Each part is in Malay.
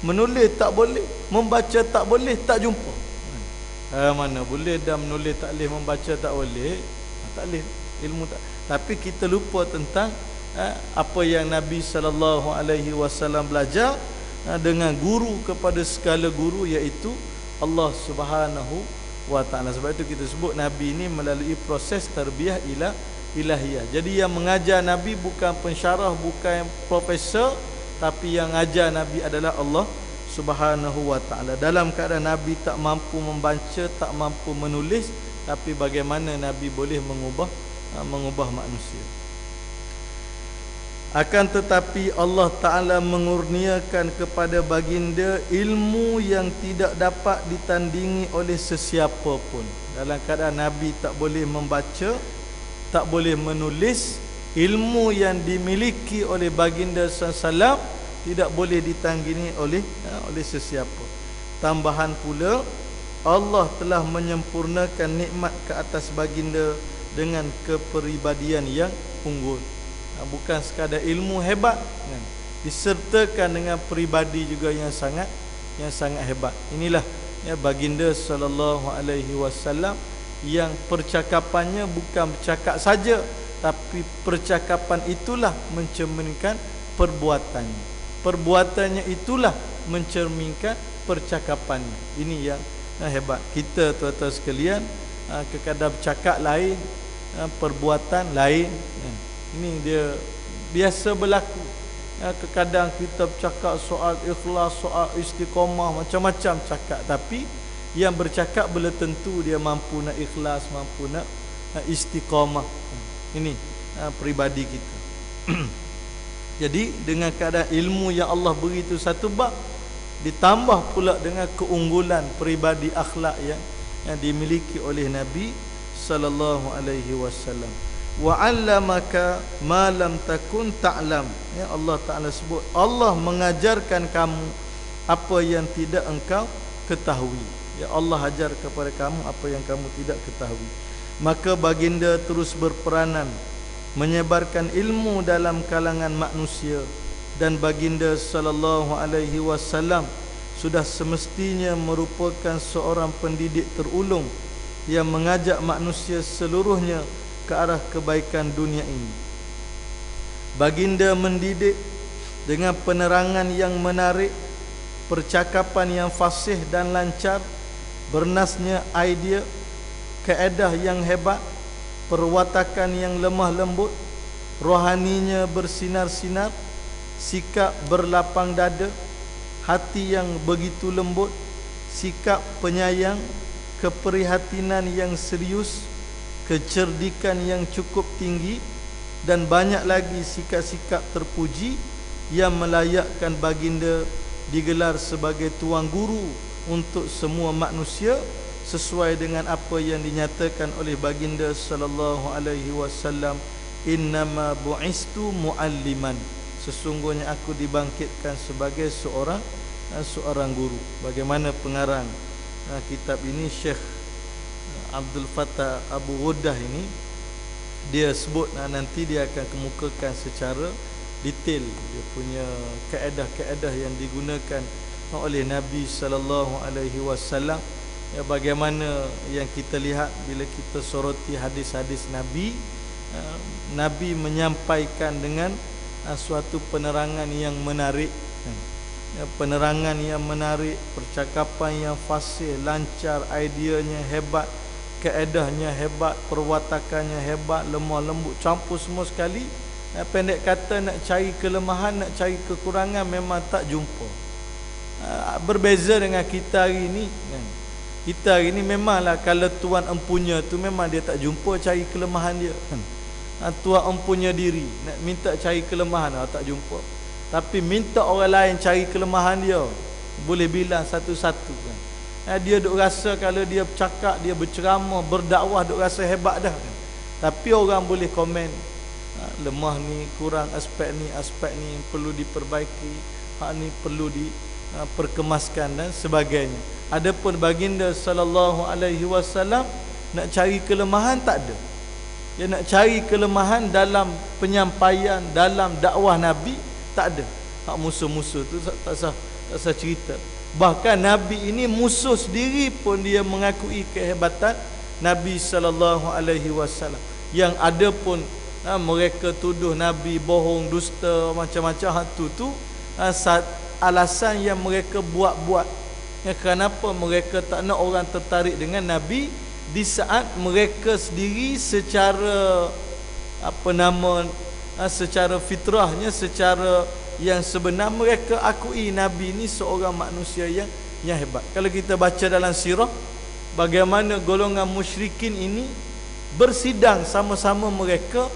Menulis tak boleh, membaca tak boleh, tak jumpa. Mana boleh dah menulis tak boleh, membaca tak boleh. Tak boleh, ilmu tak. Tapi kita lupa tentang apa yang Nabi SAW belajar dengan guru kepada segala guru, iaitu Allah Subhanahu wa ta'ala. Sebab itu kita sebut Nabi ini melalui proses tarbiyah ilahiyah. Jadi yang mengajar Nabi bukan pensyarah, bukan profesor, tapi yang ajar Nabi adalah Allah Subhanahu wa ta'ala. Dalam keadaan Nabi tak mampu membaca, tak mampu menulis, tapi bagaimana Nabi boleh mengubah manusia. Akan tetapi Allah Ta'ala mengurniakan kepada baginda ilmu yang tidak dapat ditandingi oleh sesiapa pun. Dalam keadaan Nabi tak boleh membaca, tak boleh menulis, ilmu yang dimiliki oleh baginda SAW tidak boleh ditandingi oleh sesiapa. Tambahan pula, Allah telah menyempurnakan nikmat ke atas baginda dengan kepribadian yang unggul. Bukan sekadar ilmu hebat, disertakan dengan peribadi juga yang sangat hebat. Inilah baginda sallallahu alaihi wasallam yang percakapannya bukan bercakap saja, tapi percakapan itulah mencerminkan perbuatannya. Perbuatannya itulah mencerminkan percakapannya. Ini yang hebat. Kita tuan-tuan sekalian, kadang bercakap lain, perbuatan lain. Ini dia biasa berlaku. Kadang kita bercakap soal ikhlas, soal istiqamah, macam-macam cakap, tapi yang bercakap belum tentu dia mampu nak ikhlas, mampu nak istiqamah. Ini peribadi kita. Jadi dengan keadaan ilmu yang Allah beri itu satu bab, ditambah pula dengan keunggulan peribadi akhlak yang dimiliki oleh Nabi sallallahu alaihi wasallam. Wa 'allamaka ma lam takun ta'lam. Ya, Allah Taala sebut Allah mengajarkan kamu apa yang tidak engkau ketahui. Ya, Allah ajar kepada kamu apa yang kamu tidak ketahui. Maka baginda terus berperanan menyebarkan ilmu dalam kalangan manusia, dan baginda sallallahu alaihi wasallam sudah semestinya merupakan seorang pendidik terulung yang mengajak manusia seluruhnya ke arah kebaikan dunia ini. Baginda mendidik dengan penerangan yang menarik, percakapan yang fasih dan lancar, bernasnya idea, kaedah yang hebat, perwatakan yang lemah lembut, rohaninya bersinar-sinar, sikap berlapang dada, hati yang begitu lembut, sikap penyayang, keprihatinan yang serius, kecerdikan yang cukup tinggi, dan banyak lagi sikap-sikap terpuji yang melayakkan baginda digelar sebagai tuan guru untuk semua manusia, sesuai dengan apa yang dinyatakan oleh baginda sallallahu alaihi wasallam, innama bu'istu mualliman, sesungguhnya aku dibangkitkan sebagai seorang guru. Bagaimana pengarang kitab ini, Syekh Abdul Fattah Abu Ghuddah ini, dia sebut nanti dia akan kemukakan secara detail dia punya kaedah-kaedah yang digunakan oleh Nabi sallallahu alaihi wasallam. Ya, bagaimana yang kita lihat bila kita soroti hadis-hadis Nabi, Nabi menyampaikan dengan suatu penerangan yang menarik, penerangan yang menarik, percakapan yang fasih, lancar, ideanya hebat, kaedahnya hebat, perwatakannya hebat, lemah lembut, campur semua sekali. Pendek kata, nak cari kelemahan, nak cari kekurangan memang tak jumpa. Berbeza dengan kita hari ini, kan? Kita hari ini memanglah kalau tuan empunya tu memang dia tak jumpa cari kelemahan dia, kan? Tuan empunya diri nak minta cari kelemahan, tak jumpa. Tapi minta orang lain cari kelemahan dia, boleh bilang satu-satu, kan? Dia duk rasa kalau dia bercakap, dia berceramah, berdakwah, duk rasa hebat dah, kan? Tapi orang boleh komen, lemah ni, kurang aspek ni perlu diperbaiki, hak ni perlu diperkemaskan dan sebagainya. Adapun baginda sallallahu alaihi wasallam nak cari kelemahan tak ada. Dia nak cari kelemahan dalam penyampaian, dalam dakwah Nabi tak ada. Hak musuh-musuh tu tak sah tak usah cerita. Bahkan Nabi ini musuh sendiri pun dia mengakui kehebatan Nabi sallallahu alaihi wasallam. Yang ada pun mereka tuduh Nabi bohong, dusta, macam-macam tu alasan yang mereka buat-buat. Ya, kenapa mereka tak nak orang tertarik dengan Nabi di saat mereka sendiri secara secara fitrahnya, secara yang sebenar mereka akui Nabi ni seorang manusia yang hebat. Kalau kita baca dalam sirah bagaimana golongan musyrikin ini bersidang sama-sama mereka,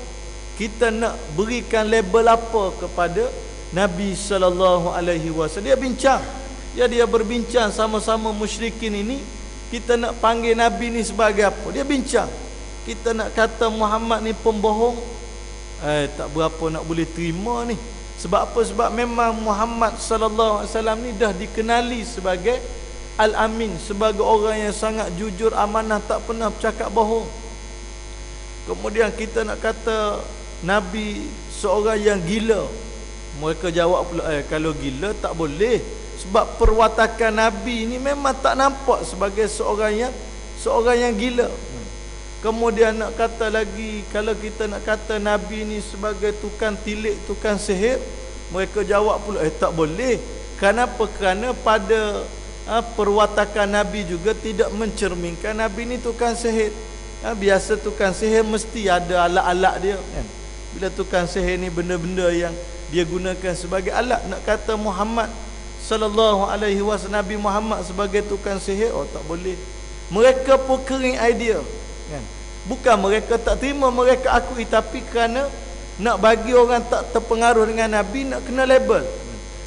kita nak berikan label apa kepada Nabi sallallahu alaihi wasallam. Dia bincang, dia berbincang sama-sama musyrikin ini, kita nak panggil Nabi ni sebagai apa? Dia bincang. Kita nak kata Muhammad ni pembohong, tak berapa nak boleh terima ni. Sebab apa? Sebab memang Muhammad sallallahu alaihi wasallam ni dah dikenali sebagai Al-Amin, sebagai orang yang sangat jujur, amanah, tak pernah bercakap bohong. Kemudian kita nak kata Nabi seorang yang gila. Mereka jawab pula, kalau gila tak boleh, sebab perwatakan Nabi ni memang tak nampak sebagai seorang yang gila. Kemudian nak kata lagi, kalau kita nak kata Nabi ni sebagai tukang tilik, tukang sihir, mereka jawab pula, tak boleh. Kenapa? Kerana pada perwatakan Nabi juga tidak mencerminkan Nabi ni tukang sihir. Biasa tukang sihir mesti ada alat-alat dia kan. Bila tukang sihir ni benda-benda yang dia gunakan sebagai alat. Nak kata Muhammad sallallahu alaihi wasallam, Nabi Muhammad sebagai tukang sihir, tak boleh. Mereka pun kering idea kan. Bukan mereka tak terima, mereka akui, tapi kerana nak bagi orang tak terpengaruh dengan Nabi, nak kena label,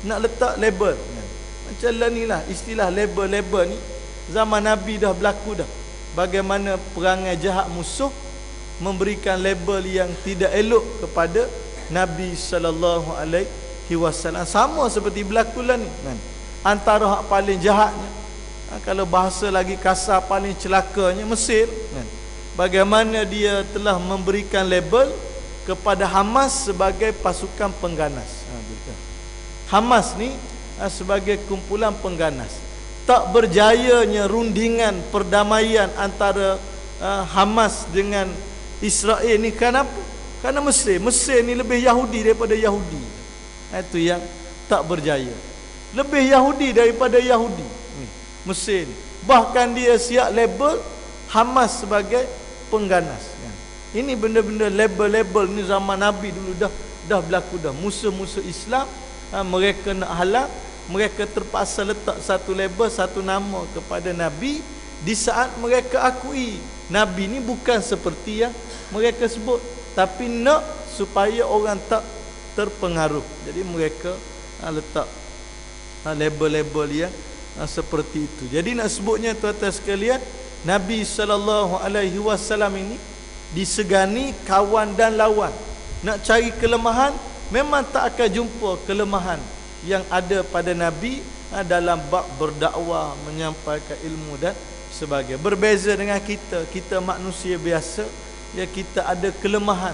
nak letak label kan. Macam ni lah istilah label-label ni zaman Nabi dah berlaku dah. Bagaimana perangai jahat musuh memberikan label yang tidak elok kepada Nabi sallallahu alaihi wasallam. Sama seperti berlaku lah ni kan. Antara hak paling jahatnya, kalau bahasa lagi kasar, paling celakanya Mesir kan. Bagaimana dia telah memberikan label kepada Hamas sebagai pasukan pengganas. Hamas ni sebagai kumpulan pengganas. Tak berjayanya rundingan perdamaian antara Hamas dengan Israel ni kenapa? Kerana Mesir ni lebih Yahudi daripada Yahudi. Itu yang tak berjaya. Lebih Yahudi daripada Yahudi Mesir ni. Bahkan dia siap label Hamas sebagai pengganas kan. Ini benda-benda label-label ni zaman Nabi dulu dah berlaku dah. Musuh-musuh Islam mereka nak halang, mereka terpaksa letak satu label, satu nama kepada Nabi di saat mereka akui Nabi ni bukan seperti yang mereka sebut, tapi nak supaya orang tak terpengaruh. Jadi mereka letak label-label yang seperti itu. Jadi nak sebutnya tuan-tuan sekalian, Nabi sallallahu alaihi wasallam ini disegani kawan dan lawan. Nak cari kelemahan, memang tak akan jumpa kelemahan yang ada pada Nabi dalam bab berdakwah, menyampaikan ilmu dan sebagainya. Berbeza dengan kita manusia biasa, kita ada kelemahan.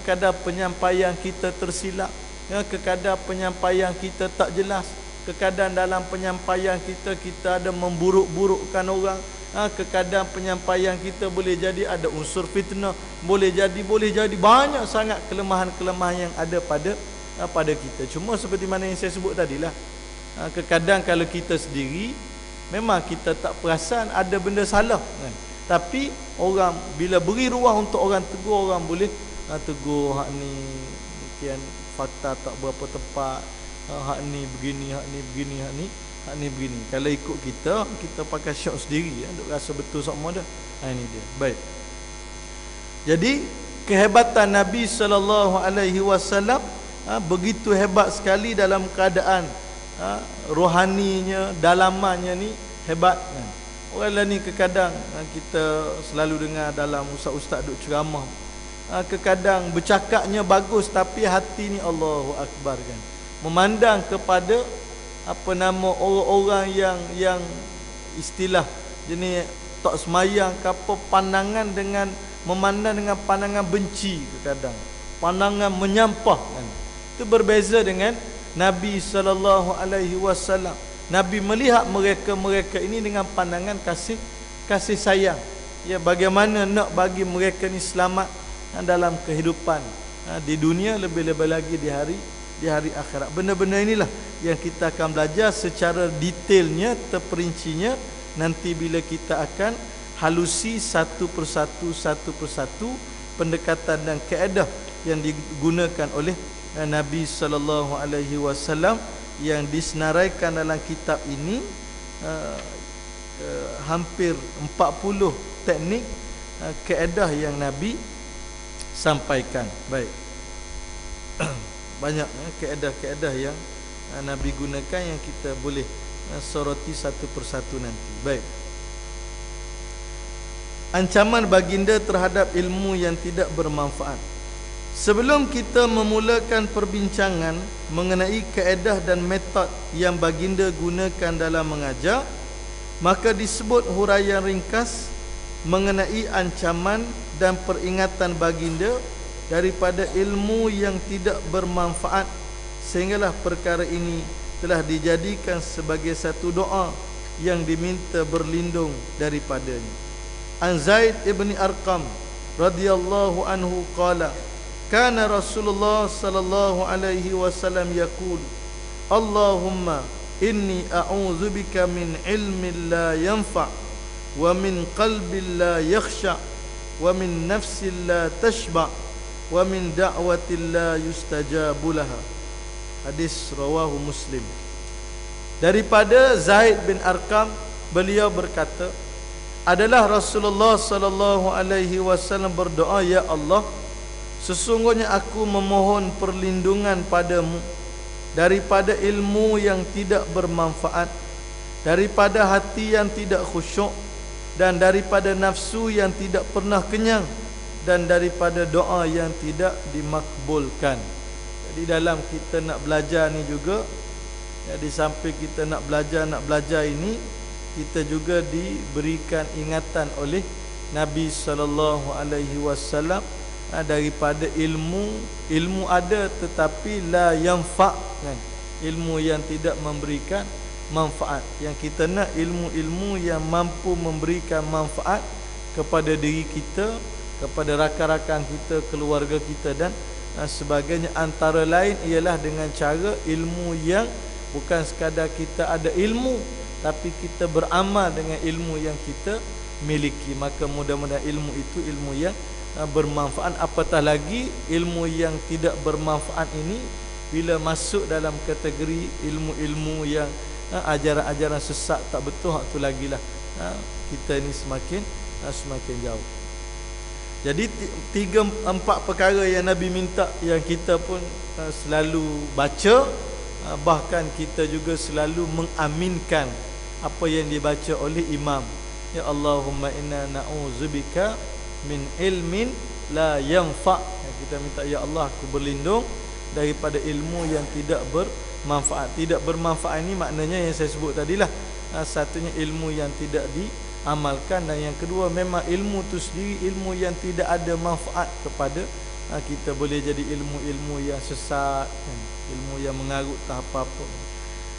Kadang penyampaian kita tersilap, kadang penyampaian kita tak jelas, kadang dalam penyampaian kita ada memburuk-burukkan orang. Kadang penyampaian kita boleh jadi ada unsur fitnah, boleh jadi banyak sangat kelemahan-kelemahan yang ada pada kita. Cuma seperti mana yang saya sebut tadilah, kadang kalau kita sendiri memang kita tak perasan ada benda salah kan. Tapi orang bila beri ruang untuk orang tegur, orang boleh tegur, hak ni mungkin fakta tak berapa tepat, hak ni begini, hak ni begini, hak ni begini. Kalau ikut kita pakai syok sendiri duk rasa betul semua dah. Ini dia. Baik. Jadi kehebatan Nabi sallallahu alaihi wasallam begitu hebat sekali dalam keadaan rohaninya, dalamannya ni hebat kan. Orang lain ni kadang kita selalu dengar dalam ustaz-ustaz duk ceramah, kadang bercakapnya bagus tapi hati ni Allahu Akbar kan. Memandang kepada orang-orang yang istilah jenis tak semayang ke apa, pandangan dengan memandang dengan pandangan benci kadang, pandangan menyampah kan. Itu berbeza dengan Nabi SAW. Nabi melihat mereka ini dengan pandangan kasih sayang. Ya, bagaimana nak bagi mereka ni selamat dalam kehidupan di dunia, lebih-lebih lagi di hari akhirat. Benda-benda inilah yang kita akan belajar secara detailnya, terperincinya nanti bila kita akan halusi satu persatu pendekatan dan kaedah yang digunakan oleh Nabi SAW yang disenaraikan dalam kitab ini. Hampir 40 teknik kaedah yang Nabi sampaikan. Baik. Banyak kaedah-kaedah yang Nabi gunakan yang kita boleh soroti satu persatu nanti. Baik. Ancaman baginda terhadap ilmu yang tidak bermanfaat. Sebelum kita memulakan perbincangan mengenai kaedah dan metod yang baginda gunakan dalam mengajar, maka disebut huraian ringkas mengenai ancaman dan peringatan baginda daripada ilmu yang tidak bermanfaat, sehinggalah perkara ini telah dijadikan sebagai satu doa yang diminta berlindung daripadanya. An Zaid ibn Arqam radhiyallahu anhu qala kana Rasulullah sallallahu alaihi wasallam yaqul Allahumma inni a'udzubika min ilmin la yanfa' wa min qalbin la yakhsha' wa min nafsin la tashba' wa min da'watin la yustajabu laha. Hadis rawahu Muslim. Daripada Zaid bin Arqam, beliau berkata, adalah Rasulullah sallallahu alaihi wasallam berdoa, ya Allah, sesungguhnya aku memohon perlindungan padamu daripada ilmu yang tidak bermanfaat, daripada hati yang tidak khusyuk, dan daripada nafsu yang tidak pernah kenyang, dan daripada doa yang tidak dimakbulkan. Jadi dalam kita nak belajar ni juga, di samping kita nak belajar ini, kita juga diberikan ingatan oleh Nabi SAW daripada ilmu ada tetapi la yanfa' kan? Ilmu yang tidak memberikan manfaat. Yang kita nak ilmu-ilmu yang mampu memberikan manfaat kepada diri kita, kepada rakan-rakan kita, keluarga kita dan sebagainya. Antara lain ialah dengan cara ilmu yang bukan sekadar kita ada ilmu, tapi kita beramal dengan ilmu yang kita miliki. Maka mudah-mudahan ilmu itu ilmu yang bermanfaat. Apatah lagi ilmu yang tidak bermanfaat ini bila masuk dalam kategori ilmu-ilmu yang ajaran-ajaran sesat tak betul, hak tu lagilah kita ini semakin jauh. Jadi 3-4 perkara yang Nabi minta yang kita pun selalu baca, bahkan kita juga selalu mengaminkan apa yang dibaca oleh imam. Ya Allahumma inna na'udzubika min ilmin la yanfa'. Kita minta, ya Allah, aku berlindung daripada ilmu yang tidak bermanfaat. Tidak bermanfaat ini maknanya yang saya sebut tadilah. Satunya ilmu yang tidak diamalkan, dan yang kedua memang ilmu itu sendiri ilmu yang tidak ada manfaat kepada kita. Boleh jadi ilmu-ilmu yang sesat, ilmu yang mengarut tak apa-apa.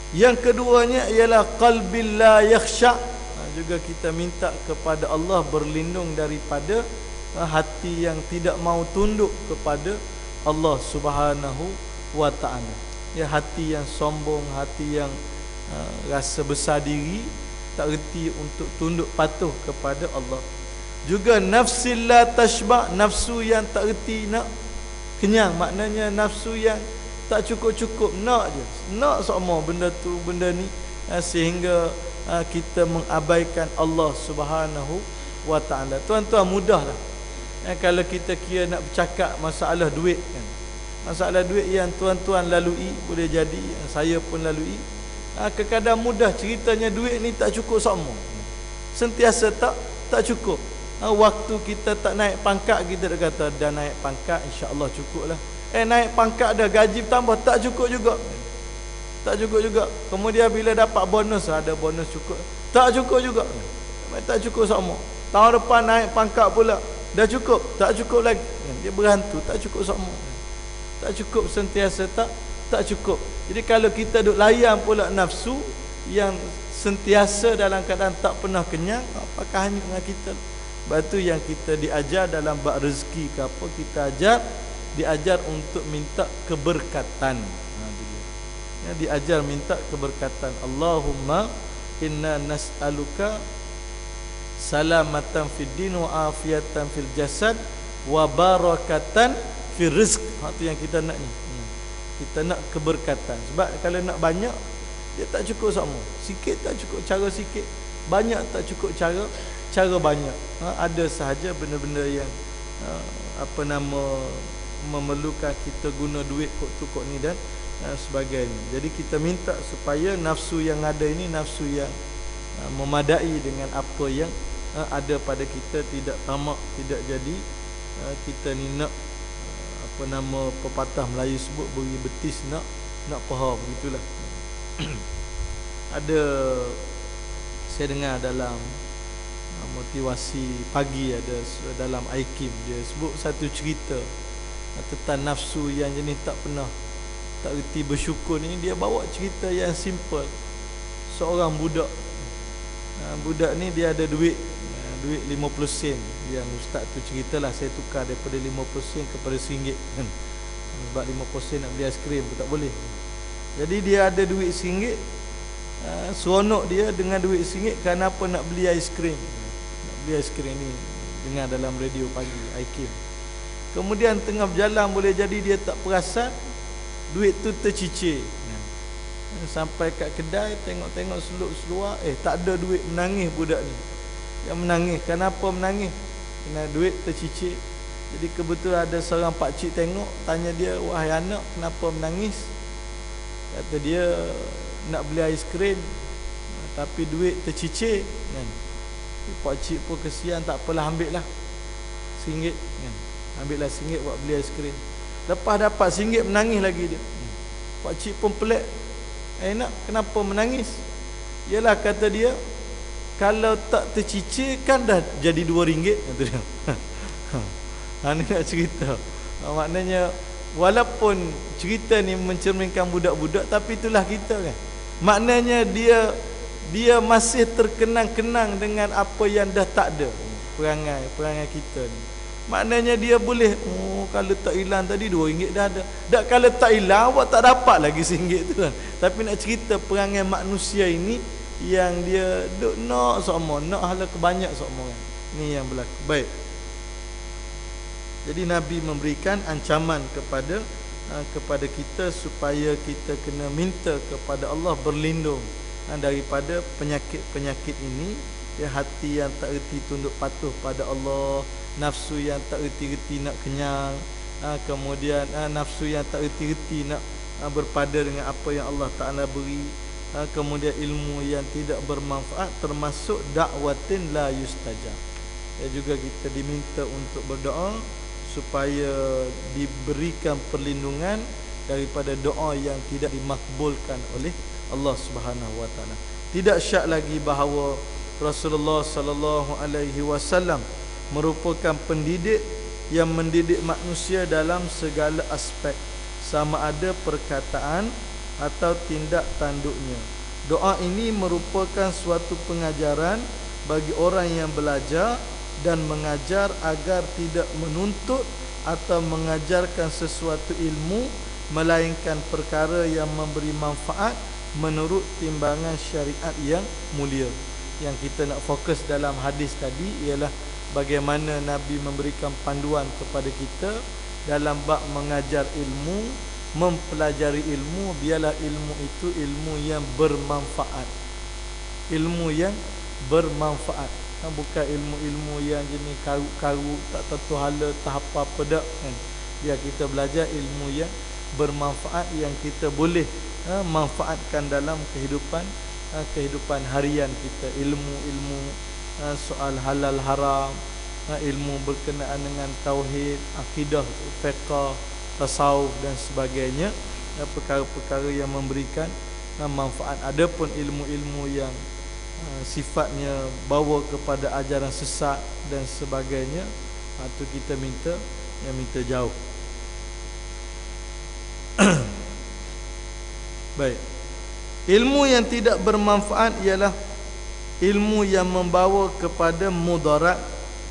Yang keduanya ialah qalbil la yakhsha'. Juga kita minta kepada Allah berlindung daripada hati yang tidak mau tunduk kepada Allah Subhanahu wa ta'ala. Ya, hati yang sombong, hati yang rasa besar diri, tak reti untuk tunduk patuh kepada Allah. Juga nafsil la tashba', nafsu yang tak reti nak kenyang. Maknanya nafsu yang tak cukup-cukup, nak je, nak semua benda tu benda ni, sehingga kita mengabaikan Allah Subhanahu wa ta'ala. Tuan-tuan, mudahlah kalau kita kira nak bercakap masalah duit kan. Masalah duit yang tuan-tuan lalui, boleh jadi yang saya pun lalui. Kadang-kadang mudah ceritanya, duit ni tak cukup semua. Sentiasa tak cukup. Waktu kita tak naik pangkat, kita dah kata dah naik pangkat, insya-Allah cukup lah. Naik pangkat dah, gaji bertambah, tak cukup juga. Tak cukup juga. Kemudian bila dapat bonus, ada bonus cukup, tak cukup juga. Tak cukup semua. Tahun depan naik pangkat pula, dah cukup, tak cukup lagi. Dia berhantu, tak cukup semua. Tak cukup, sentiasa tak cukup. Jadi kalau kita duk layan pula nafsu yang sentiasa dalam keadaan tak pernah kenyang, apakah hanyut dengan kita? Sebab tu yang kita diajar dalam bab rezeki ke apa, kita diajar untuk minta keberkatan. Ya, diajar minta keberkatan. Allahumma inna nas'aluka salamatan fid din wa afiatan fil jasad wa barakatan fil rizq. Itu yang kita nak ni. Kita nak keberkatan. Sebab kalau nak banyak, dia tak cukup sama. Sikit tak cukup cara sikit, banyak tak cukup cara banyak. Ada sahaja benda-benda yang memerlukan kita guna duit kok tu kok ni dan sebagainya. Jadi kita minta supaya nafsu yang ada ini nafsu yang memadai dengan apa yang ada pada kita, tidak tamak, tidak jadi kita ni nak pepatah Melayu sebut beri betis nak paha, begitulah. Ada saya dengar dalam motivasi pagi, ada dalam Aikim, dia sebut satu cerita tentang nafsu yang jenis tak reti bersyukur ni. Dia bawa cerita yang simple. Seorang budak ni dia ada duit 50 sen. Yang ustaz tu ceritalah, saya tukar daripada 50 sen kepada RM1 kan. Sebab 50 sen nak beli aiskrim pun tak boleh. Jadi dia ada duit RM1, seronok dia dengan duit RM1. Kenapa nak beli aiskrim? Nak beli aiskrim ni dengar dalam radio pagi Aikim. Kemudian tengah berjalan, boleh jadi dia tak perasan duit tu tercicir. Sampai kat kedai, tengok-tengok seluk-seluar, tak ada duit. Menangis budak ni. Dia menangis. Kenapa menangis? Kena duit tercicir. Jadi kebetulan ada seorang pakcik tengok, tanya dia, "Wahai anak, kenapa menangis?" Kata dia, "Nak beli aiskrim tapi duit tercicir." Kan? Pakcik pun kesian, tak apalah, ambil lah RM1 kan. Ambil lah RM1 buat beli aiskrim. Lepas dapat RM1 menangis lagi dia. Pakcik pun pelik. Nak, kenapa menangis? Yalah, kata dia, kalau tak tercicir kan dah jadi RM2, kata dia. Ni nak cerita. Maknanya walaupun cerita ni mencerminkan budak-budak, tapi itulah kita kan. Maknanya dia masih terkenang-kenang dengan apa yang dah tak ada. Perangai kita ni. Maknanya dia boleh, kalau tak hilang tadi RM2 dah ada. Dak kalau tak hilang, awak tak dapat lagi RM1 tu kan. Tapi nak cerita perangai manusia ini yang dia duk nak sokmo, nak hala kebanyak sokmo kan. Ni yang berlaku. Baik. Jadi Nabi memberikan ancaman kepada kita supaya kita kena minta kepada Allah berlindung daripada penyakit-penyakit ini. Ya, hati yang tak reti tunduk patuh pada Allah, nafsu yang tak reti-reti nak kenyang, kemudian nafsu yang tak reti-reti nak berpada dengan apa yang Allah Ta'ala beri, kemudian ilmu yang tidak bermanfaat, termasuk dakwatin la yustajab. Ya, juga kita diminta untuk berdoa supaya diberikan perlindungan daripada doa yang tidak dimakbulkan oleh Allah Subhanahu wa taala. Tidak syak lagi bahawa Rasulullah sallallahu alaihi wasallam merupakan pendidik yang mendidik manusia dalam segala aspek, sama ada perkataan atau tindak tanduknya. Doa ini merupakan suatu pengajaran bagi orang yang belajar dan mengajar agar tidak menuntut atau mengajarkan sesuatu ilmu melainkan perkara yang memberi manfaat menurut timbangan syariat yang mulia. Yang kita nak fokus dalam hadis tadi ialah bagaimana Nabi memberikan panduan kepada kita dalam bab mengajar ilmu, mempelajari ilmu. Biarlah ilmu itu ilmu yang bermanfaat. Ilmu yang bermanfaat. Bukan ilmu-ilmu yang jenis karut-karut, tak tentu hala, tak apa-apa dak kan. Biar kita belajar ilmu yang bermanfaat, yang kita boleh manfaatkan dalam kehidupan harian kita. Ilmu soal halal haram, ilmu berkenaan dengan tauhid, akidah, fiqh, tasawuf dan sebagainya, perkara-perkara yang memberikan manfaat. Adapun ilmu-ilmu yang sifatnya bawa kepada ajaran sesat dan sebagainya, itu kita minta jauh. Baik. Ilmu yang tidak bermanfaat ialah ilmu yang membawa kepada mudarat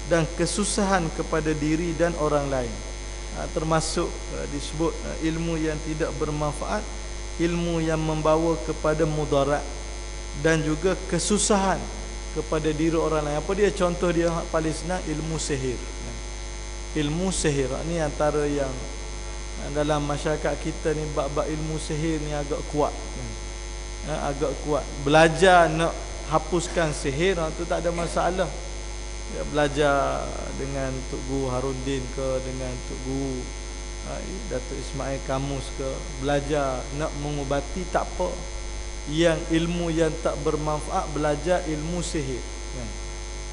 dan kesusahan kepada diri dan orang lain. Termasuk disebut ilmu yang tidak bermanfaat, ilmu yang membawa kepada mudarat dan juga kesusahan kepada diri orang lain. Apa dia contoh dia paling senang? Ilmu sihir. Ilmu sihir ni antara yang dalam masyarakat kita ni, bab-bab ilmu sihir ni agak kuat. Agak kuat. Belajar nak hapuskan sihir tu tak ada masalah. Ya, belajar dengan Tok Guru Harundin ke, dengan Tok Guru Datuk Ismail Kamus ke, belajar nak mengubati tak apa. Yang ilmu yang tak bermanfaat, belajar ilmu sihir.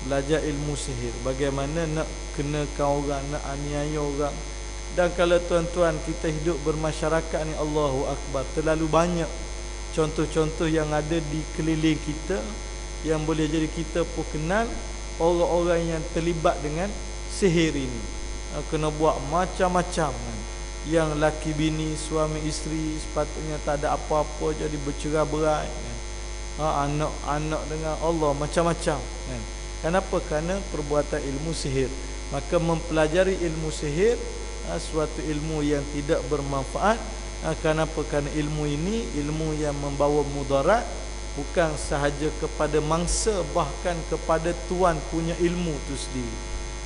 Belajar ilmu sihir, bagaimana nak kenakan orang, nak aniaya orang. Dan kalau tuan-tuan kita hidup bermasyarakat ni, Allahu Akbar, terlalu banyak contoh-contoh yang ada di keliling kita yang boleh jadi kita pun kenal orang-orang yang terlibat dengan sihir ini. Kena buat macam-macam. Yang laki bini, suami isteri sepatutnya tak ada apa-apa, jadi bercerai-berai. Anak-anak dengan Allah macam-macam. Kenapa? Kerana perbuatan ilmu sihir. Maka mempelajari ilmu sihir suatu ilmu yang tidak bermanfaat. Kenapa? Kerana ilmu ini ilmu yang membawa mudarat, bukan sahaja kepada mangsa, bahkan kepada tuan punya ilmu tu sendiri.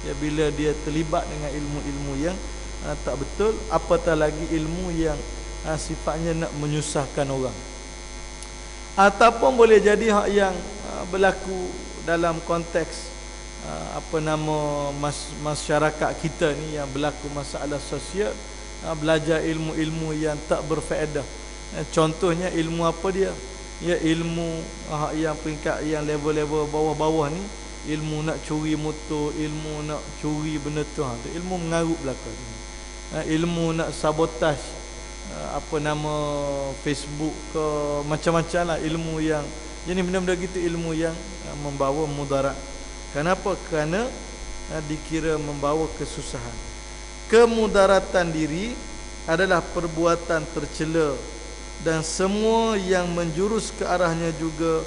Ya, bila dia terlibat dengan ilmu-ilmu yang tak betul, apatah lagi ilmu yang sifatnya nak menyusahkan orang. Ataupun boleh jadi hak yang berlaku dalam konteks masyarakat kita ni, yang berlaku masalah sosial, belajar ilmu-ilmu yang tak berfaedah. Contohnya ilmu apa dia? Ya, ilmu yang peringkat yang level-level bawah-bawah ni, ilmu nak curi motor, ilmu nak curi benda tu, ilmu mengarut belaka. Ilmu nak sabotaj Facebook ke, macam-macam lah ilmu yang jadi benda-benda gitu, ilmu yang membawa mudarat. Kenapa? Kerana dikira membawa kesusahan. Kemudaratan diri adalah perbuatan tercela, dan semua yang menjurus ke arahnya juga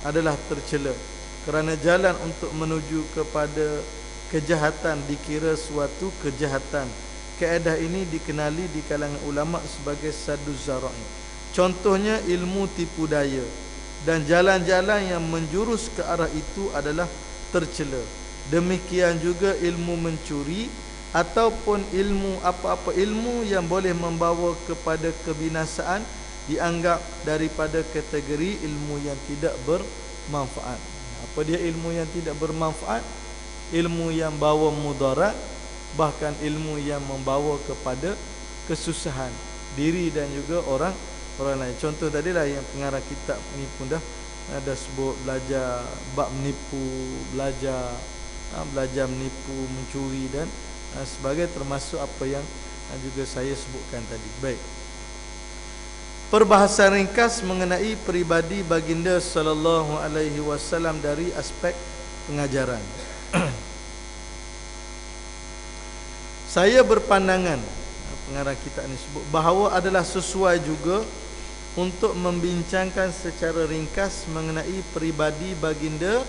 adalah tercela, kerana jalan untuk menuju kepada kejahatan dikira suatu kejahatan. Kaedah ini dikenali di kalangan ulama sebagai saduz zara'i. Contohnya ilmu tipu daya, dan jalan-jalan yang menjurus ke arah itu adalah tercela. Demikian juga ilmu mencuri ataupun ilmu apa-apa ilmu yang boleh membawa kepada kebinasaan dianggap daripada kategori ilmu yang tidak bermanfaat. Apa dia ilmu yang tidak bermanfaat? Ilmu yang bawa mudarat, bahkan ilmu yang membawa kepada kesusahan diri dan juga orang lain. Contoh tadilah yang pengarang kitab ni pun dah sebut, belajar bab menipu, belajar menipu, mencuri dan sebagai termasuk apa yang juga saya sebutkan tadi. Baik. Perbahasan ringkas mengenai peribadi baginda sallallahu alaihi wasallam dari aspek pengajaran. Saya berpandangan, pengarang kitab ini sebut, bahawa adalah sesuai juga untuk membincangkan secara ringkas mengenai peribadi baginda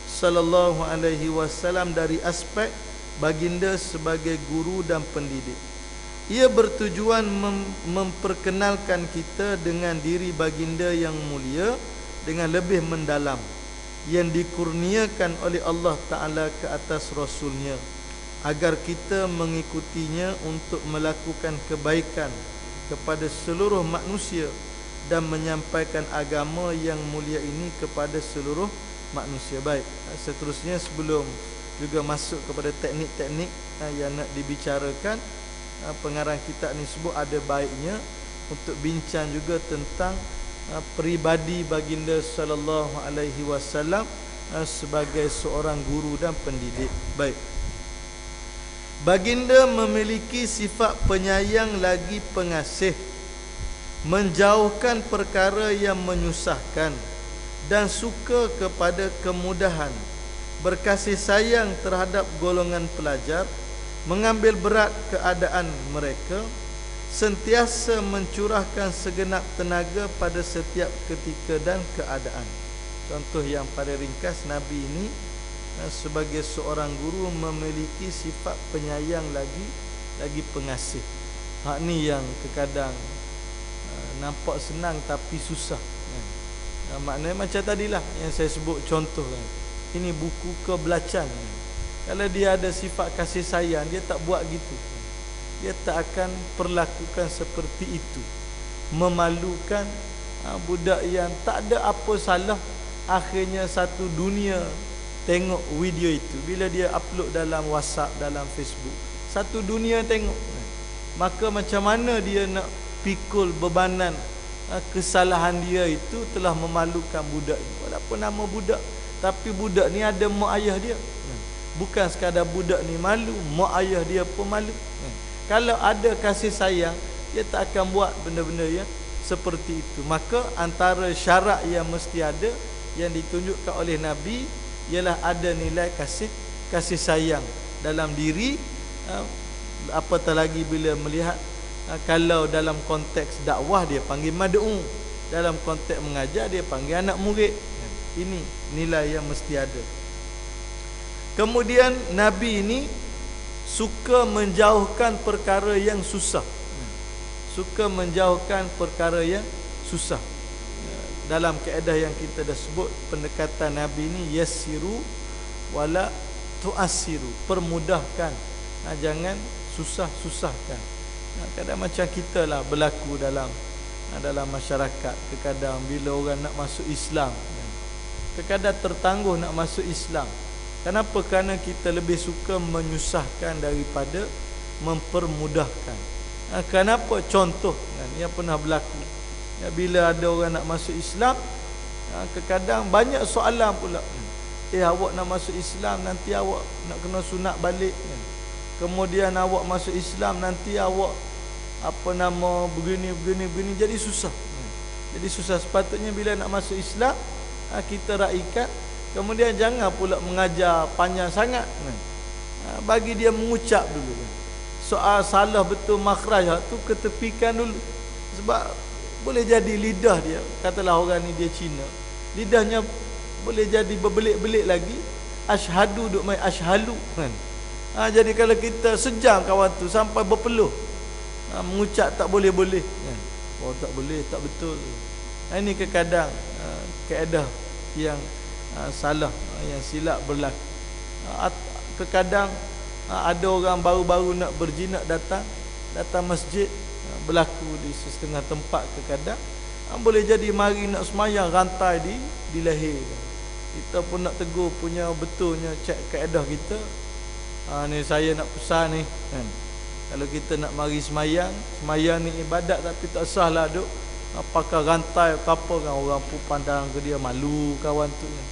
sallallahu alaihi wasallam dari aspek baginda sebagai guru dan pendidik. Ia bertujuan memperkenalkan kita dengan diri baginda yang mulia dengan lebih mendalam, yang dikurniakan oleh Allah Ta'ala ke atas Rasulnya, agar kita mengikutinya untuk melakukan kebaikan kepada seluruh manusia dan menyampaikan agama yang mulia ini kepada seluruh manusia. Baik, seterusnya sebelum juga masuk kepada teknik-teknik yang nak dibicarakan, pengarang kitab ni sebut ada baiknya untuk bincang juga tentang peribadi baginda sallallahu alaihi wasallam sebagai seorang guru dan pendidik. Baik. Baginda memiliki sifat penyayang lagi pengasih, menjauhkan perkara yang menyusahkan dan suka kepada kemudahan, berkasih sayang terhadap golongan pelajar, mengambil berat keadaan mereka, sentiasa mencurahkan segenap tenaga pada setiap ketika dan keadaan. Contoh yang pada ringkas, Nabi ini sebagai seorang guru memiliki sifat penyayang lagi pengasih. Hak ni yang terkadang nampak senang tapi susah kan. Maknanya macam tadilah yang saya sebut contoh kan. Ini buku kebelacan kan. Kalau dia ada sifat kasih sayang, dia tak buat gitu. Dia tak akan perlakukan seperti itu. Memalukan budak yang tak ada apa salah, akhirnya satu dunia tengok video itu. Bila dia upload dalam WhatsApp, dalam Facebook, satu dunia tengok. Maka macam mana dia nak pikul bebanan kesalahan dia itu telah memalukan budak ini. Walaupun nama budak, tapi budak ni ada mak ayah dia. Bukan sekadar budak ni malu, mak ayah dia pun malu. Kalau ada kasih sayang, dia tak akan buat benda-benda yang seperti itu. Maka antara syarat yang mesti ada, yang ditunjukkan oleh Nabi, ialah ada nilai kasih sayang dalam diri. Apatah lagi bila melihat, kalau dalam konteks dakwah dia panggil mad'u, dalam konteks mengajar dia panggil anak murid. Ini nilai yang mesti ada. Kemudian Nabi ini suka menjauhkan perkara yang susah. Suka menjauhkan perkara yang susah. Dalam kaedah yang kita dah sebut, pendekatan Nabi ini yassiru wala tu'assiru, permudahkan, jangan susah-susahkan. Kadang macam kita lah berlaku dalam masyarakat. Terkadang bila orang nak masuk Islam, terkadang tertangguh nak masuk Islam. Kenapa? Kerana kita lebih suka menyusahkan daripada mempermudahkan. Kenapa? Contoh yang pernah berlaku, bila ada orang nak masuk Islam, kadang banyak soalan pula. Awak nak masuk Islam, nanti awak nak kena sunat balik. Kemudian awak masuk Islam, nanti awak begini. Jadi susah. Jadi susah. Sepatutnya bila nak masuk Islam, kita raikan. Kemudian jangan pula mengajar panjang sangat. Bagi dia mengucap dulu. Soal salah betul makhraj tu ketepikan dulu. Sebab boleh jadi lidah dia, katalah orang ni dia Cina, lidahnya boleh jadi berbelit-belit lagi. Asyhadu duk mai asyhalu kan. Jadi kalau kita sejam kawan tu sampai berpeluh, mengucap tak boleh-boleh kan. Oh tak boleh, tak betul. Ini kadang kaedah yang salah, yang silap berlaku. Terkadang ada orang baru-baru nak berjinak datang masjid, berlaku di setengah tempat. Kadang boleh jadi mari nak semayang rantai di leher. Kita pun nak tegur punya betulnya, cek kaedah kita. Ni saya nak pesan ni kan. Kalau kita nak mari semayang ni ibadat, tapi tak sah lah duk pakai rantai ke apa kan. Orang pun pandang ke dia, malu kawan tu kan.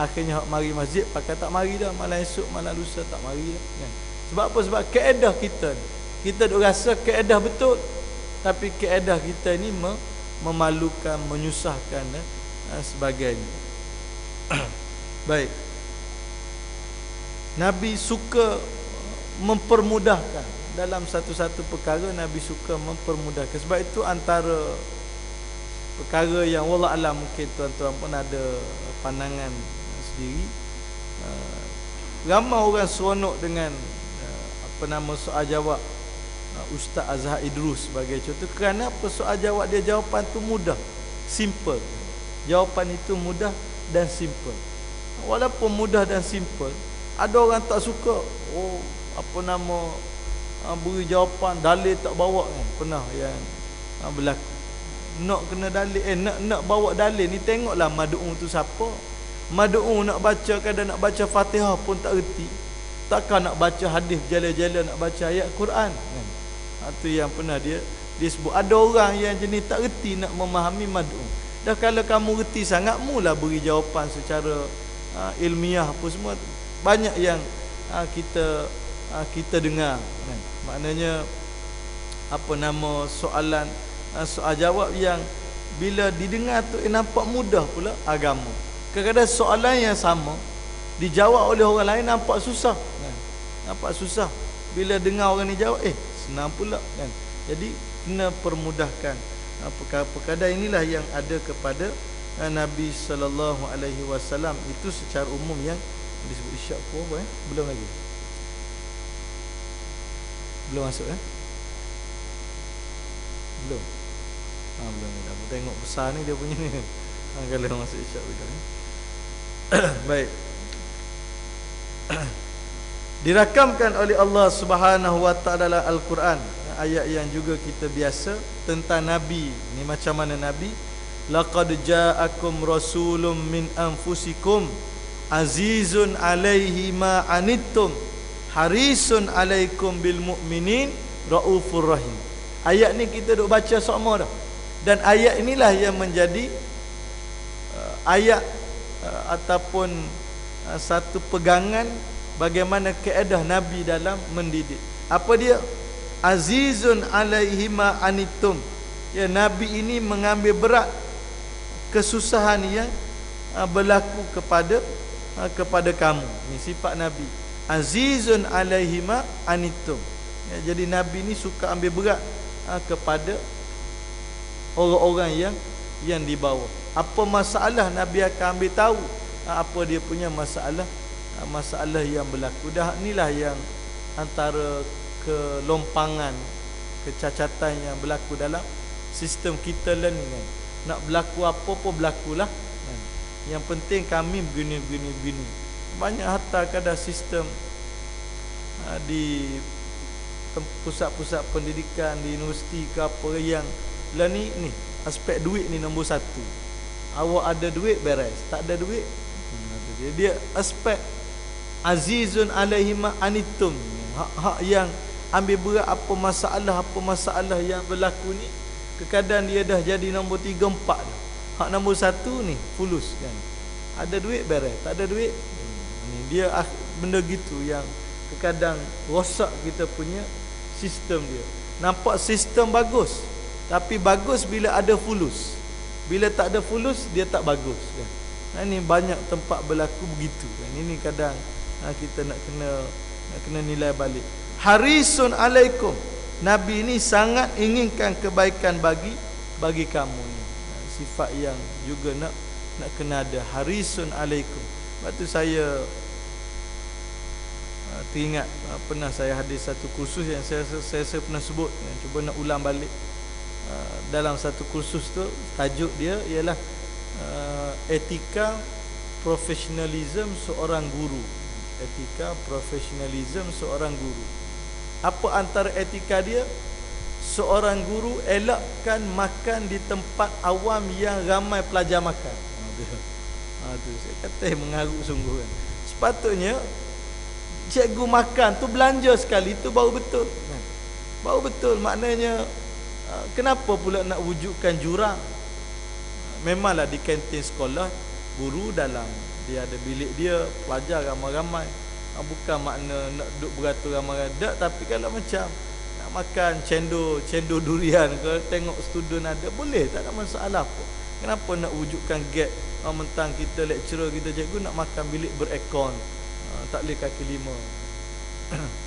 Akhirnya mari masjid pakai tak mari dah, malam esok malam lusa tak mari dah kan. Sebab apa? Sebab kaedah kita ni, kita duk rasa kaedah betul, tapi kaedah kita ni memalukan, menyusahkan dan sebagainya. Baik. Nabi suka mempermudahkan dalam satu-satu perkara. Nabi suka mempermudahkan. Sebab itu antara perkara yang wallah alam, mungkin tuan-tuan pun ada pandangan sendiri. Ramai orang seronok dengan soal jawab Ustaz Azhar Idrus sebagai contoh. Kerana apa? Soal jawab dia, jawapan tu mudah, simple. Jawapan itu mudah dan simple. Walaupun mudah dan simple, ada orang tak suka. Beri jawapan dalil tak bawa kan. Pernah yang berlaku. Nak kena dalil, nak bawa dalil ni, tengoklah mad'u tu siapa. Mad'u nak baca, kadang nak baca Fatihah pun tak reti. Takkan nak baca hadis jala-jala, nak baca ayat Quran kan. Itu yang pernah dia sebut. Ada orang yang jenis tak reti nak memahami mad'u. Dah kalau kamu reti sangat, mula beri jawapan secara ilmiah apa semua. Banyak yang kita dengar kan. Maknanya soalan, soal jawab yang bila didengar tu nampak mudah pula agama. Kadang-kadang soalan yang sama dijawab oleh orang lain nampak susah kan. Nampak susah. Bila dengar orang ni jawab, senang pula kan. Jadi kena permudahkan. Perkara inilah yang ada kepada Nabi sallallahu alaihi wasallam. Itu secara umum yang disebut isyak apa belum lagi. Belum masuk belum. Belum. Aku tengok besar ni dia punya ni. Kalau masuk isyak bila baik. Dirakamkan oleh Allah Subhanahu wa taala dalam Al-Quran ayat yang juga kita biasa tentang Nabi. Ni macam mana Nabi? Laqad ja'akum rasulun min anfusikum azizun alaihi ma anittum harisun alaikum bil mu'minin raufur rahim. Ayat ni kita duk baca semua dah. Dan ayat inilah yang menjadi ayat ataupun satu pegangan bagaimana keadaan Nabi dalam mendidik. Apa dia? Azizun alaihi ma anittum. Ya, Nabi ini mengambil berat kesusahan yang berlaku kepada kamu. Ini sifat Nabi. Azizun alaihi ma anittum. Ya, jadi Nabi ini suka ambil berat kepada orang-orang yang di bawah. Apa masalah Nabi akan ambil tahu apa dia punya masalah yang berlaku. Dah inilah yang antara kelompangan, kecacatan yang berlaku dalam sistem kita learning kan. Nak berlaku apa pun berlakulah kan. Yang penting kami begini. Banyak hatta kadang sistem di pusat-pusat pendidikan, di universiti ke apa yang lah ni aspek duit ni nombor satu. Awak ada duit beres, tak ada duit dia aspek azizun alaihi ma anittum. Hak yang ambil berat apa masalah yang berlaku ni, kadang dia dah jadi nombor 3 4 dah. Hak nombor 1 ni fulus kan. Ada duit beres, tak ada duit ni dia benda gitu yang kadang rosak kita punya sistem dia. Nampak sistem bagus, tapi bagus bila ada fulus. Bila tak ada fulus dia tak bagus kan. Ini banyak tempat berlaku begitu kan. Ini kadang kita nak kena nilai balik. Harisun alaikum. Nabi ini sangat inginkan kebaikan bagi kamu ni. Sifat yang juga nak kena ada. Harisun alaikum. Lepas tu saya teringat pernah saya hadir satu kursus yang saya pernah sebut. Cuba nak ulang balik. Dalam satu kursus tu tajuk dia ialah etika profesionalism seorang guru. Etika profesionalism seorang guru. Apa antara etika dia? Seorang guru elakkan makan di tempat awam yang ramai pelajar makan. Tu saya kata mengarut sungguh kan. Sepatutnya cikgu makan tu belanja sekali tu baru betul kan? Baru betul. Maknanya kenapa pula nak wujudkan jurang? Memanglah di kantin sekolah guru dalam dia ada bilik dia, pelajar ramai-ramai. Bukan makna nak duduk beratur ramai-ramai tak, tapi kalau macam nak makan cendol durian ke, tengok student ada, boleh, tak ada masalah apa. Kenapa nak wujudkan gap? Mentang kita lecturer, kita cikgu nak makan bilik berekon, tak boleh kaki 5.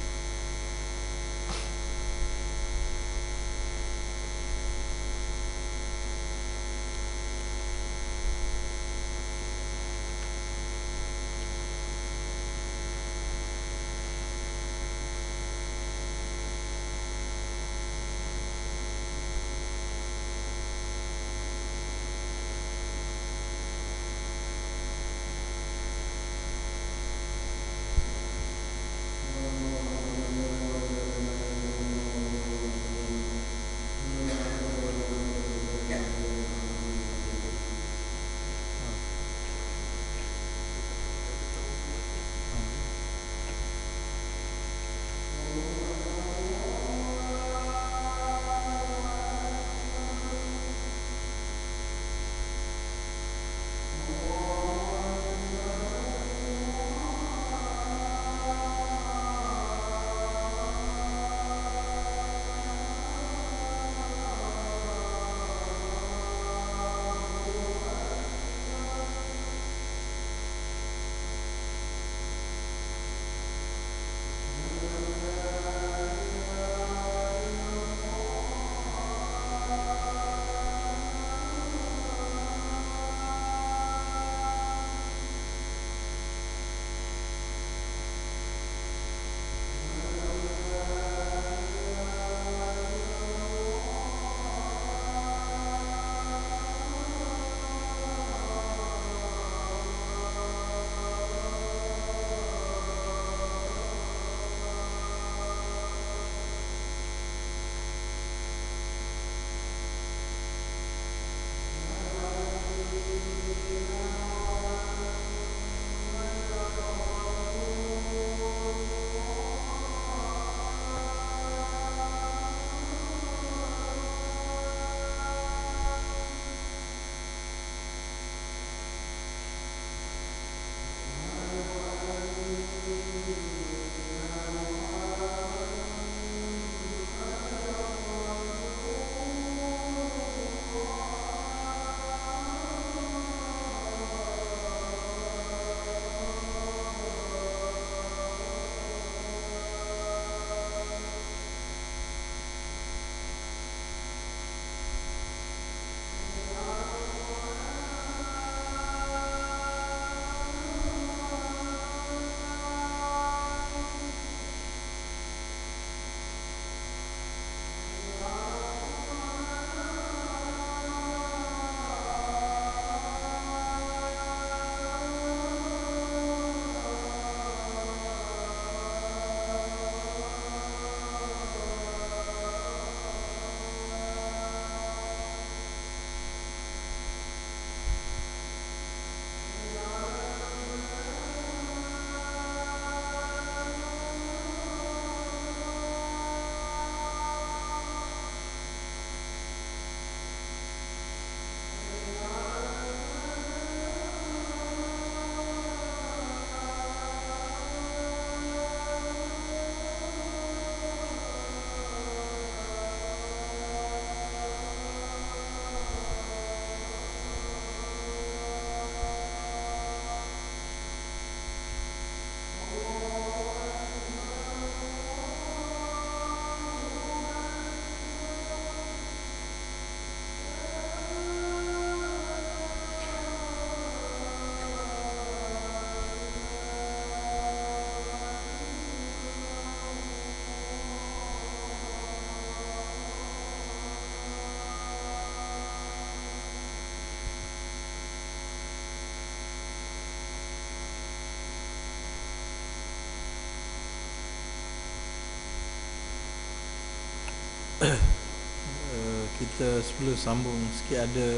Kita sebelum sambung sikit ada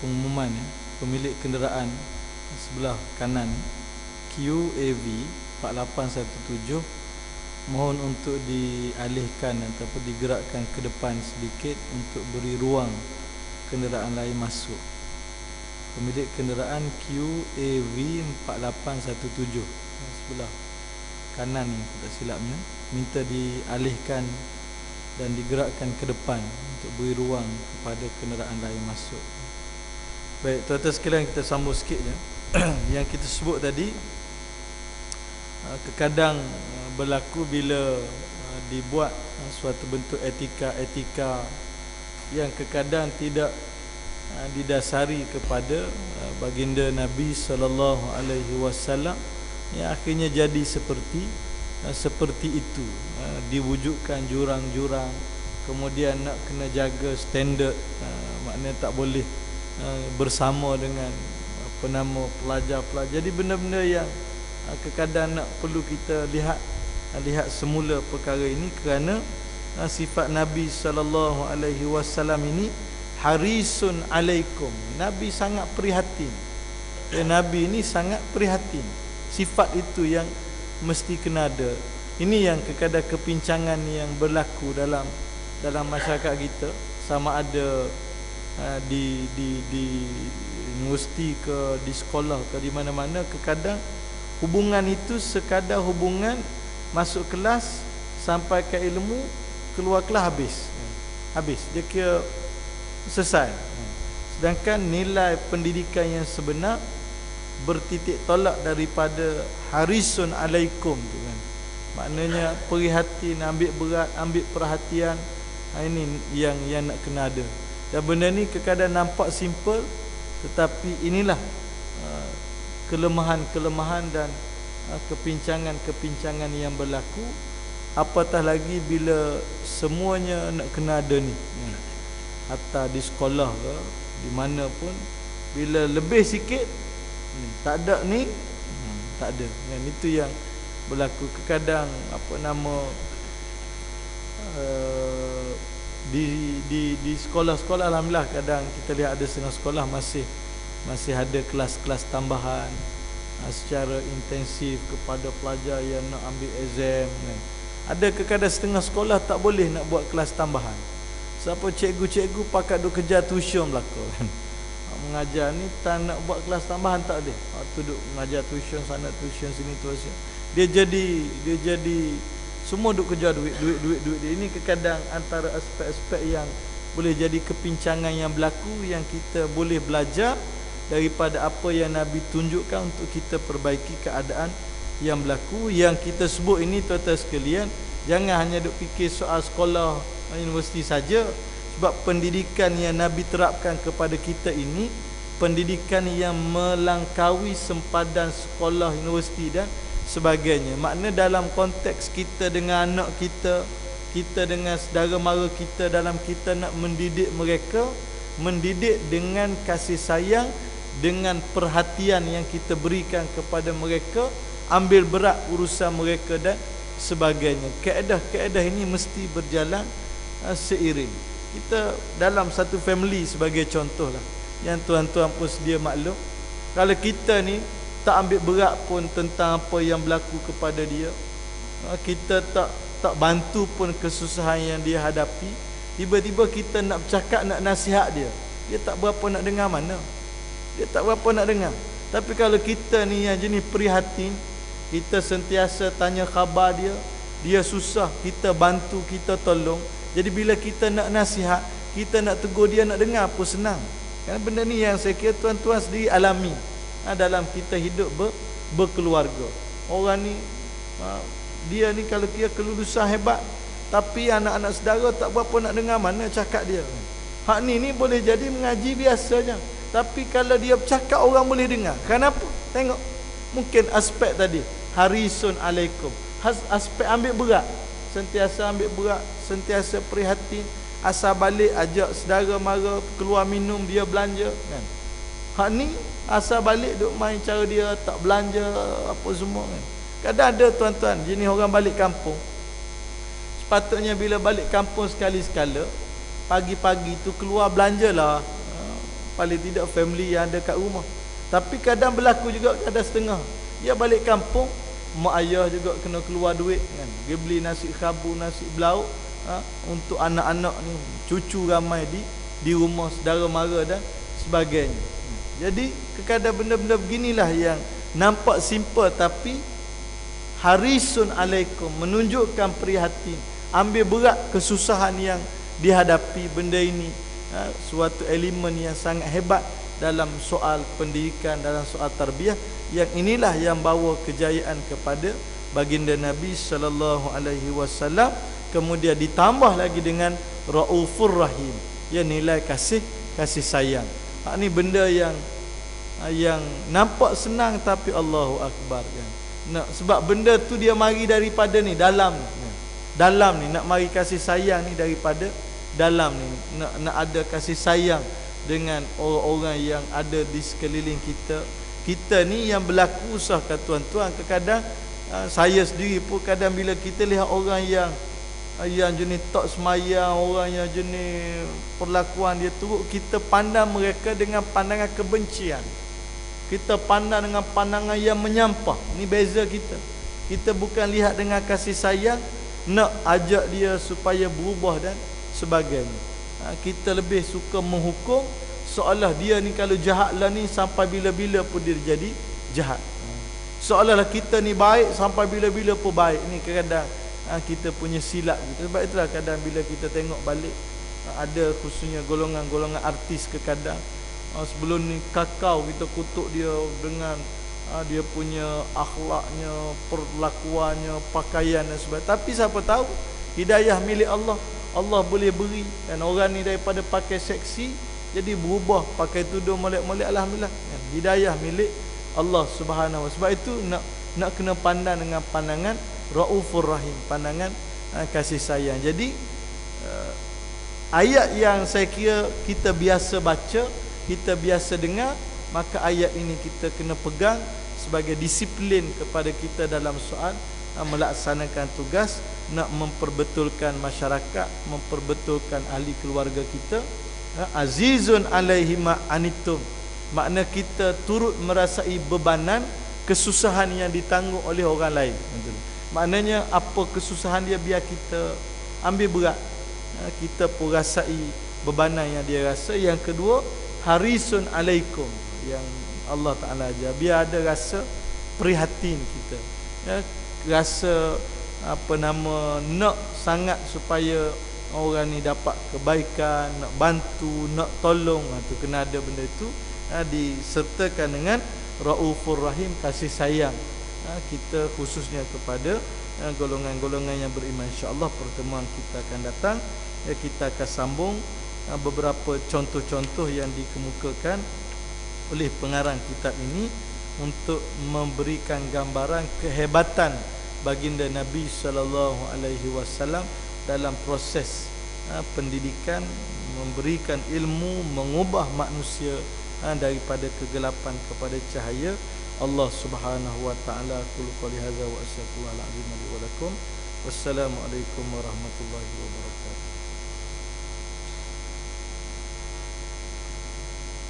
pengumuman ya. Pemilik kenderaan sebelah kanan QAV 4817 mohon untuk dialihkan ataupun digerakkan ke depan sedikit untuk beri ruang kenderaan lain masuk. Pemilik kenderaan QAV 4817 sebelah kanan ni tak silapnya, minta dialihkan dan digerakkan ke depan untuk beri ruang kepada kenderaan lain masuk. Baik, tuan-tuan sekalian, kita sambung sikit je. Yang kita sebut tadi, terkadang berlaku bila dibuat suatu bentuk etika-etika yang terkadang tidak didasari kepada baginda Nabi sallallahu alaihi wasallam, yang akhirnya jadi seperti itu, diwujudkan jurang-jurang, kemudian nak kena jaga standard, maknanya tak boleh bersama dengan apa nama pelajar-pelajar. Jadi benda-benda yang kadang-kadang nak perlu kita lihat semula perkara ini, kerana sifat Nabi sallallahu alaihi wasallam ini harisun alaikum. Nabi sangat prihatin. Nabi ini sangat prihatin. Sifat itu yang mesti kena ada. Ini yang kadang-kadang kepincangan yang berlaku dalam masyarakat kita, sama ada di universiti ke di sekolah ke di mana-mana. Kadang hubungan itu sekadar hubungan masuk kelas sampai ke ilmu, keluar kelas habis dia kira selesai. Sedangkan nilai pendidikan yang sebenar bertitik tolak daripada harisun alaikum tu kan. Maknanya prihatin, ambil berat, ambil perhatian. Ini yang nak kena ada. Dan benda ni kadang nampak simple, tetapi inilah kelemahan-kelemahan dan kepincangan-kepincangan yang berlaku. Apatah lagi bila semuanya nak kena ada ni, hatta di sekolah ke di mana pun, bila lebih sikit tak ada ni, tak ada. Dan itu yang berlaku. Kadang apa nama di sekolah-sekolah, alhamdulillah kadang kita lihat ada setengah sekolah masih ada kelas-kelas tambahan secara intensif kepada pelajar yang nak ambil exam. Ada kadang setengah sekolah tak boleh nak buat kelas tambahan. Siapa cikgu-cikgu pakat duk kejar tuition belaka kan. Mengajar ni tak nak buat kelas tambahan tak boleh. Tu duk mengajar tuition sana, tuition sini, tuition. Dia jadi semua duk kejar duit. Ini kadang antara aspek-aspek yang boleh jadi kepincangan yang berlaku, yang kita boleh belajar daripada apa yang Nabi tunjukkan untuk kita perbaiki keadaan yang berlaku. Yang kita sebut ini, tuan-tuan sekalian, jangan hanya duk fikir soal sekolah universiti saja. Sebab pendidikan yang Nabi terapkan kepada kita ini, pendidikan yang melangkaui sempadan sekolah, universiti dan sebagainya. Makna dalam konteks kita dengan anak kita, kita dengan saudara mara kita, dalam kita nak mendidik mereka, mendidik dengan kasih sayang, dengan perhatian yang kita berikan kepada mereka, ambil berat urusan mereka dan sebagainya. Kaedah-kaedah ini mesti berjalan seiring. Kita dalam satu family sebagai contoh lah, yang tuan-tuan pun sedia maklum, kalau kita ni tak ambil berat pun tentang apa yang berlaku kepada dia, kita tak bantu pun kesusahan yang dia hadapi, tiba-tiba kita nak bercakap, nak nasihat dia tak berapa nak dengar mana. Dia tak berapa nak dengar. Tapi kalau kita ni yang jenis prihatin, kita sentiasa tanya khabar dia susah, kita bantu, kita tolong. Jadi bila kita nak nasihat, kita nak tegur dia, nak dengar pun senang. Kerana benda ni yang saya kira tuan-tuan sendiri alami dalam kita hidup berkeluarga. Orang ni dia ni kalau kira kelulusan hebat, tapi anak-anak saudara tak berapa nak dengar mana cakap dia. Hak ni boleh jadi mengaji biasanya, tapi kalau dia bercakap orang boleh dengar. Kenapa? Tengok, mungkin aspek tadi harisun alaikum, aspek ambil berat, sentiasa ambil berat, sentiasa prihatin, asal balik ajak saudara mara keluar minum, dia belanja kan. Hak ni asal balik duk main cara dia, tak belanja apa semua kan. Kadang ada tuan-tuan jenis orang balik kampung, Sepatutnya bila balik kampung sekali-sekala, pagi-pagi tu keluar belanjalah. Paling tidak family yang ada kat rumah. Tapi kadang berlaku juga kadang setengah. Dia balik kampung, mak ayah juga kena keluar duit kan. Dia beli nasi khabu, nasi belauk untuk anak-anak ni, cucu ramai di rumah, saudara mara dan sebagainya. Jadi kadang benda-benda beginilah yang nampak simple tapi harisun alaikum, menunjukkan prihatin, ambil berat kesusahan yang dihadapi. Benda ini suatu elemen yang sangat hebat dalam soal pendidikan, dalam soal tarbiyah, yang inilah yang bawa kejayaan kepada baginda Nabi sallallahu alaihi wasallam. Kemudian ditambah lagi dengan Raufur Rahim, ya, nilai kasih sayang. Ini benda yang nampak senang tapi Allahu Akbar kan. Sebab benda tu dia mari daripada ni dalam ni nak mari kasih sayang ni daripada dalam ni, nak ada kasih sayang dengan orang-orang yang ada di sekeliling kita ni yang berlaku. Usah kat tuan-tuan, kadang saya sendiri pun kadang bila kita lihat orang yang jenis tak semayang, orang yang jenis perlakuan dia teruk, kita pandang mereka dengan pandangan kebencian, kita pandang dengan pandangan yang menyampah. Ni beza kita bukan lihat dengan kasih sayang, nak ajak dia supaya berubah dan sebagainya. Kita lebih suka menghukum seolah dia ni kalau jahat lah ni sampai bila-bila pun dia jadi jahat, seolah kita ni baik sampai bila-bila pun baik. Ni kadang kita punya silap gitu. Sebab itulah kadang bila kita tengok balik, ada khususnya golongan-golongan artis kadang sebelum ni kakau kita kutuk dia dengan dia punya akhlaknya, perlakuannya, pakaian dan sebagainya. Tapi siapa tahu hidayah milik Allah. Allah boleh beri, dan orang ni daripada pakai seksi jadi berubah pakai tudung molek-molek, alhamdulillah. Hidayah milik Allah Subhanahu wa. Sebab itu nak kena pandang dengan pandangan Raufur Rahim, pandangan kasih sayang. Jadi ayat yang saya kira kita biasa baca, kita biasa dengar, maka ayat ini kita kena pegang sebagai disiplin kepada kita dalam soal melaksanakan tugas, nak memperbetulkan masyarakat, memperbetulkan ahli keluarga kita. Azizun alaihi ma anitum, makna kita turut merasai bebanan, kesusahan yang ditanggung oleh orang lain. Maknanya apa kesusahan dia biar kita ambil berat, kita pun rasai bebanan yang dia rasa. Yang kedua, harisun alaikum, yang Allah Ta'ala ajar, biar ada rasa prihatin kita, rasa nak sangat supaya orang ni dapat kebaikan, nak bantu, nak tolong. Tu kena ada benda itu disertakan dengan Raufur Rahim, kasih sayang kita khususnya kepada golongan-golongan yang beriman. InsyaAllah pertemuan kita akan datang, kita akan sambung beberapa contoh-contoh yang dikemukakan oleh pengarang kitab ini untuk memberikan gambaran kehebatan baginda Nabi sallallahu alaihi wasallam dalam proses pendidikan, memberikan ilmu, mengubah manusia daripada kegelapan kepada cahaya Allah Subhanahu wa taala. Qul qali hadza wa astaghfirullahal azim li wa lakum. Wassalamualaikum warahmatullahi wabarakatuh.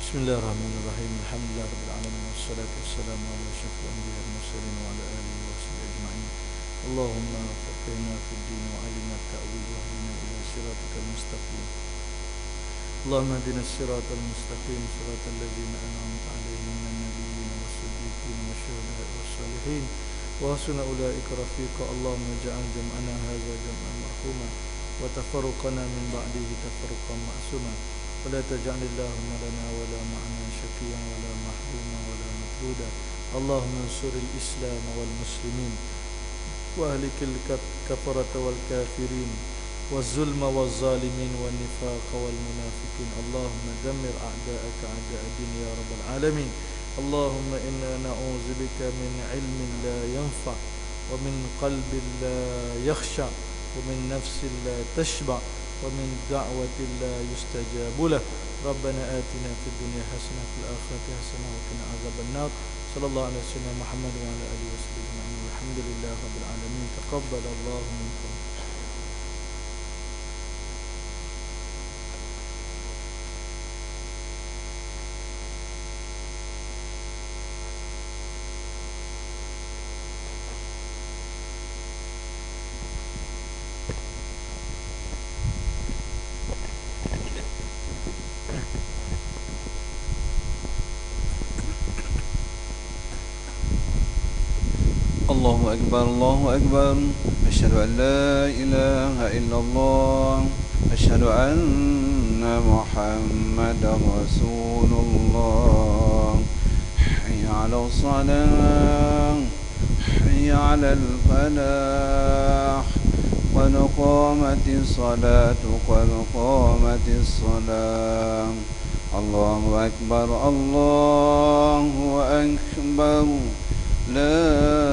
Bismillahirrahmanirrahim. Alhamdulillahirabbil alamin wassalatu wassalamu ala asyrafil anbiya'i wal mursalin wa ala alihi washabihi ajma'in. Allahumma faqihna fid din wa 'allimna ta'wil wa hdina ila siratal mustaqim. Allahumma hdina siratal mustaqim siratal ladzina an'amta 'alaihim minan nabiyyin was-siddiqin wasyuhada'i was-shalihin wa hasuna ulaika rafiqa. Allahumma ij'al jam'ana hadza jam'an marhuma wa tafarruqana min ba'dihi tafarruqan ma'suma. ولا تجعل اللهم لنا ولا معنا شقيا ولا محروما ولا مطرودا. اللهم انصر الإسلام والمسلمين وأهلك الكفرة والكافرين والظلم والظالمين والنفاق والمنافقين. اللهم دمر أعداءك أعداء الدين يا رب العالمين. اللهم إنا نعوذ بك من علم لا ينفع ومن قلب لا يخشع ومن نفس لا تشبع ومن دعوة لا يستجاب له. ربنا آتنا في الدنيا حسنة وفي الآخرة حسنة وقنا عذاب النار. صلى الله على سيدنا محمد وعلى آله وصحبه أجمعين. الحمد لله رب العالمين. تقبل الله منكم. الله أكبر الله أكبر أشهد أن لا إله إلا الله أشهد أن محمدا رسول الله حي على الصلاة حي على الفلاح قد قامت الصلاة قد قامت الصلاة الله أكبر الله أكبر لا